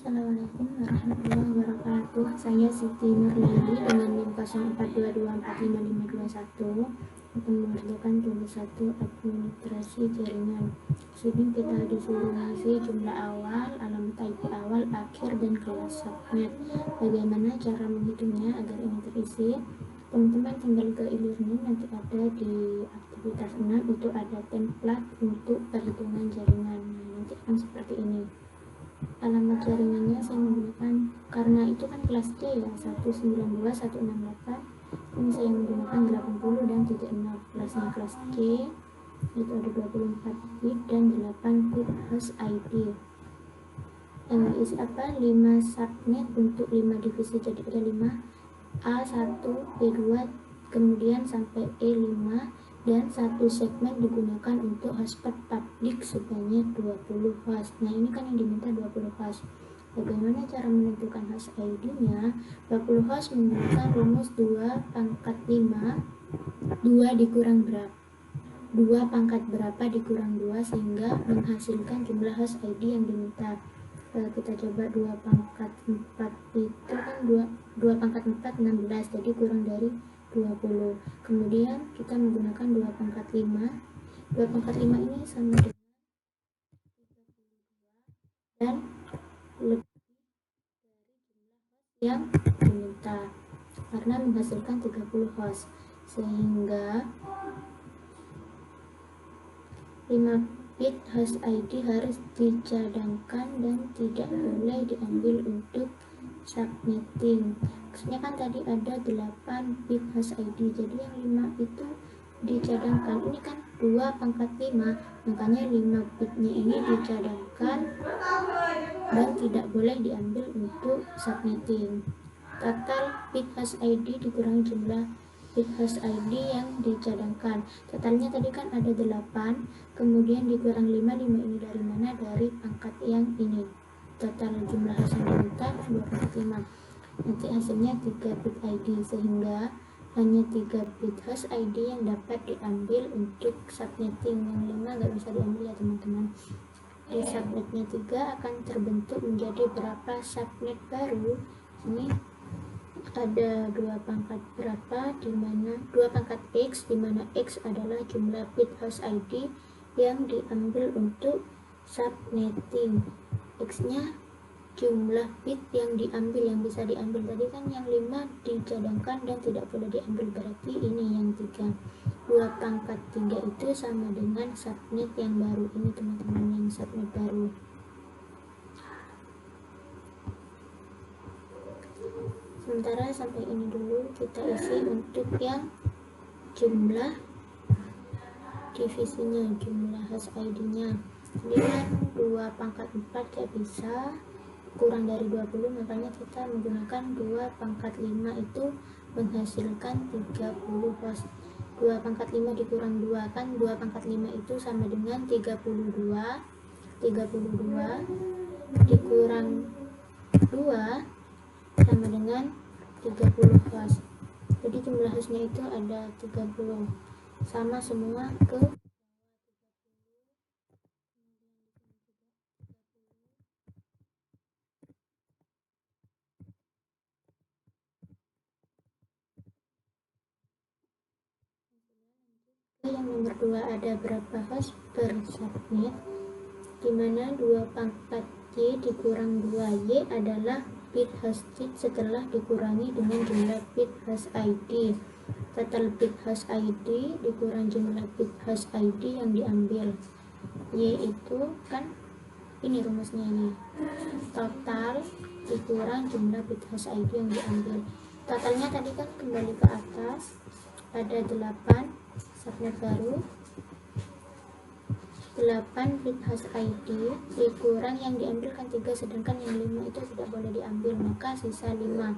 Assalamualaikum warahmatullahi wabarakatuh. Saya Siti Nurliadi dengan NIM 0422455521 akan mengerjakan tugas 1 administrasi jaringan. Sini kita disuruh mengisi jumlah awal, alamat IP awal, akhir, dan kelas subnet. Bagaimana cara menghitungnya agar ini terisi? Teman-teman tinggal ke e-learning, nanti ada di aktivitas 6 itu ada template untuk perhitungan jaringan. Nanti akan seperti ini. Alamat jaringannya saya menggunakan, karena itu kan kelas C ya, 192.168, ini saya menggunakan 80 dan 30. Kelasnya kelas C itu ada 24 bit dan 8 bit host ID. Yang diisi apa? 5 subnet untuk 5 divisi, jadi ada 5 A1, B2, kemudian sampai E5, dan satu segmen digunakan untuk hotspot publik sebanyak 20 host. Nah, ini kan yang diminta 20 host. Bagaimana cara menentukan host ID-nya? 20 host menggunakan rumus 2 pangkat 5, 2 dikurang berapa? 2 pangkat berapa dikurang 2 sehingga menghasilkan jumlah host ID yang diminta. Kita coba 2 pangkat 4 itu kan 2 pangkat 4 16, jadi kurang dari 20. Kemudian kita menggunakan 2 pangkat 5. 2 pangkat 5 ini sama dengan 32 dan lebih dari jumlah host yang diminta karena menghasilkan 30 host, sehingga 5 bit host ID harus dicadangkan dan tidak boleh diambil untuk subnetting. Maksudnya kan tadi ada 8 bit host ID, jadi yang 5 itu dicadangkan. Ini kan 2 pangkat 5, makanya 5 bitnya ini dicadangkan dan tidak boleh diambil untuk subnetting. Total bit host ID dikurangi jumlah bit host ID yang dicadangkan. Totalnya tadi kan ada 8, kemudian dikurang 5 ini dari mana? Dari pangkat yang ini. Total jumlah host yang diminta 25. Nanti hasilnya 3 bit ID, sehingga hanya 3 bit host ID yang dapat diambil untuk subnetting. Yang 5 nggak bisa diambil ya teman-teman. Di subnetnya 3 akan terbentuk menjadi berapa subnet baru? Ini ada 2 pangkat berapa, dimana 2 pangkat X, dimana X adalah jumlah bit host ID yang diambil untuk subnetting. X nya jumlah bit yang diambil, yang bisa diambil. Tadi kan yang 5 dicadangkan dan tidak boleh diambil, berarti ini yang 3. 2 pangkat 3 itu sama dengan subnet yang baru ini teman-teman, yang subnet baru. Sementara sampai ini dulu, kita isi untuk yang jumlah divisinya, jumlah host ID-nya. Dengan 2 pangkat 4 gak bisa, kurang dari 20, makanya kita menggunakan 2 pangkat 5 itu menghasilkan 30 host. 2 pangkat 5 dikurang 2, kan 2 pangkat 5 itu sama dengan 32. 32 dikurang 2 sama dengan 30 host. Jadi jumlah hostnya itu ada 30, sama semua ke yang nomor 2 ada berapa host per subnet, dimana 2 pangkat Y dikurang 2Y adalah bit host setelah dikurangi dengan jumlah bit host ID. Total bit host ID dikurang jumlah bit host ID yang diambil. Y itu kan ini rumusnya, ini total dikurang jumlah bit host ID yang diambil. Totalnya tadi kan kembali ke atas, ada 8 subnet baru, 8 bit host ID dikurang yang diambil kan 3, sedangkan yang 5 itu tidak boleh diambil, maka sisa 5.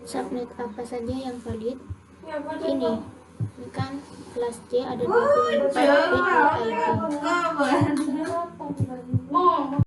Subnet apa saja yang valid? Ini kan kelas C ada 24 bit host ID.